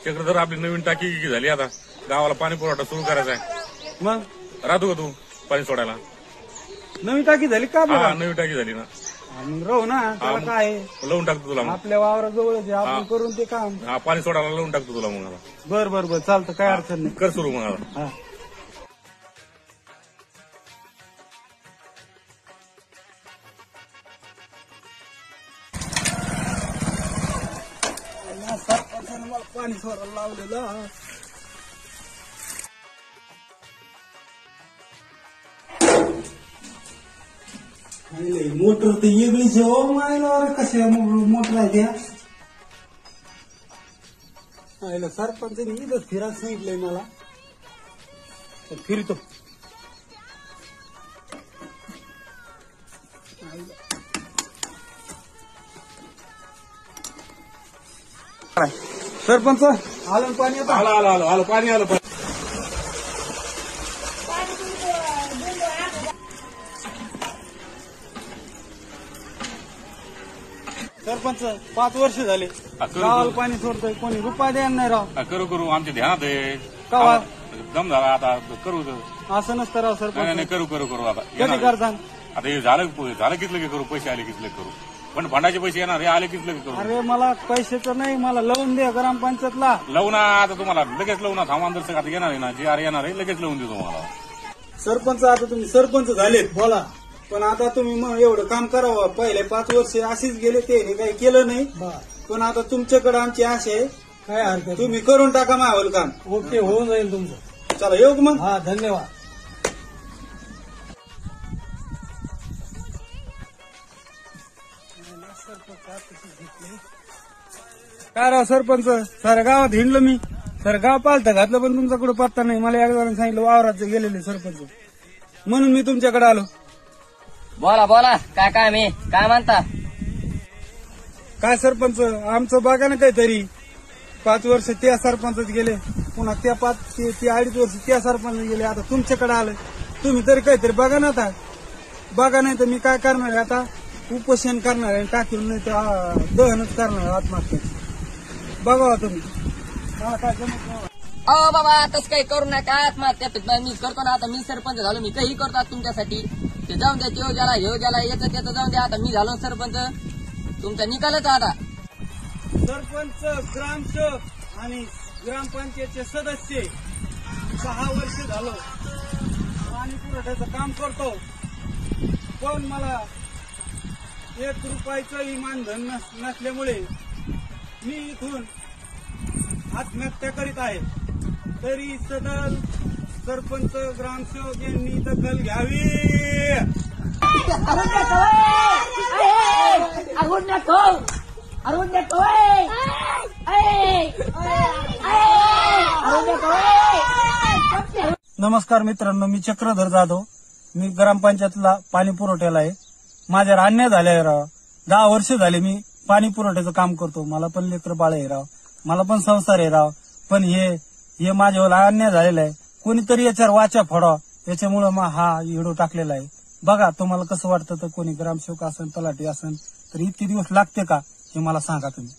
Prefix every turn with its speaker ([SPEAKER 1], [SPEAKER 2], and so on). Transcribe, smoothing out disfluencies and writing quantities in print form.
[SPEAKER 1] चक्रधर आपली नवीन टाकी झाली, आता गावाला पाणी पुरवठा सुरू करायचा आहे.
[SPEAKER 2] मग
[SPEAKER 1] राहतो का तू पाणी सोडायला?
[SPEAKER 2] नवीन टाकी झाली का?
[SPEAKER 1] हा, नवीन टाकी झाली ना.
[SPEAKER 2] मग राहू ना, त्याला काय
[SPEAKER 1] लावून टाकतो तुला मग.
[SPEAKER 2] आपल्या वावराजवळच आपण करून ते काम.
[SPEAKER 1] हा, पाणी सोडायला लावून टाकतो तुला मग आता.
[SPEAKER 2] बर बर बर, चालतं, काय अडचण नाही.
[SPEAKER 1] कर सुरू मग आता.
[SPEAKER 2] हा. सरपंचानं मला पाणी सोडायला लावलेलं. मोटर तर वेगळीच आहे हो, मायला कशा मोटर आहे त्या. सरपंचाने इथंच फिरायला सांगितलंय मला, तर फिरतो. सरपंच आलं पाणी,
[SPEAKER 1] आलं आलं आलं आलं पाणी आलं.
[SPEAKER 2] सरपंच 5 वर्ष झाले गावाला पाणी सोडतोय, कोणी रुपया द्यायला नाही राव.
[SPEAKER 1] करू करू, आमच्या ध्यानात आहे.
[SPEAKER 2] का
[SPEAKER 1] दम झाला आता, करू.
[SPEAKER 2] असं नसतं राव सरपंच.
[SPEAKER 1] नाही, करू करू करू आता.
[SPEAKER 2] कधी करता?
[SPEAKER 1] आता हे झालं कितलं की करू, पैसे आले कितले करू, पण फंडाचे पैसे येणार, हे आले कितले की करू.
[SPEAKER 2] अरे मला पैशाचं नाही, मला लावून दे ग्रामपंचायतला.
[SPEAKER 1] लावू ना आता, तुम्हाला लगेच लावू ना. थांबांदर आता येणार आहे ना, जी आर येणार आहे, लगेच लावून देऊ तुम्हाला.
[SPEAKER 2] सरपंच आता तुम्ही सरपंच झालेत बोला, पण आता तुम्ही मग एवढं काम करावं. पहिले 5 वर्ष अशीच गेले, ते काही केलं नाही. पण आता तुमच्याकडे आमची आशा आहे, काय हरकत, तुम्ही करून टाका मावल काम. ओके, होऊन जाईल तुमचं. चला येऊ मग. हा, धन्यवाद. काय राव सरपंच, साऱ्या गावात हिंडलो मी, सर गाव पालतं घातलं, पण तुमच्याकडे पत्ता नाही. मला एकदा सांगितलं वावरात गेलेले सरपंच, म्हणून मी तुमच्याकडे आलो.
[SPEAKER 3] बोला बोला, काय काय मी काय म्हणता?
[SPEAKER 2] काय सरपंच, आमचं बघा ना काहीतरी. 5 वर्ष त्या सरपंचच गेले, पुन्हा त्या 2.5 वर्ष त्या सरपंच गेले, आता तुमच्याकडे आलं. तुम्ही तरी काहीतरी बघा ना. आता बघा, नाही तर मी काय करणार आहे आता, उपोषण करणार आहे, टाकून नाही तर दहनच करणार आहे, आत्महत्या. बघा तुम्ही, मला काय जमत नाही.
[SPEAKER 3] अहो बाबा, तसं काही करू नका. आत्महत्या मी करतो ना, आता मी सरपंच झालो, मी काही करतो तुमच्यासाठी. ते जाऊन द्या, जेव ज्याला हेव ज्याला येतं त्याचं जाऊन द्या. आता मी झालो सरपंच, तुमचा निकालच आता.
[SPEAKER 2] सरपंच, ग्रामसेवक आणि ग्रामपंचायतचे सदस्य 6 वर्ष झालो पाणी पुरवठ्याचं काम करतो, पण मला 1 रुपयाचं मानधन नसल्यामुळे मी इथून आत्महत्या करीत आहे. तरी सदर सरपंच, ग्रामसेवक यांनी दखल घ्यावी. नमस्कार मित्रांनो, मी चक्रधर जाधव. मी ग्रामपंचायतला पाणी पुरवठ्याला आहे. माझ्यावर अन्याय झालाय राव. 10 वर्ष झाले मी पाणी पुरवठ्याचं काम करतो. मला पण लेकर बाळ आहे राव, मला पण संसार आहे राव. पण हे माझ्यावर अन्याय झालेला आहे. कोणीतरी याच्यावर वाचा फोडा, याच्यामुळे मग हा व्हिडिओ टाकलेला आहे. बघा तुम्हाला कसं वाटतं, तर कोणी ग्रामसेवक असेल, तलाठी असेल, तर इतके दिवस लागते का हे मला सांगा तुम्ही.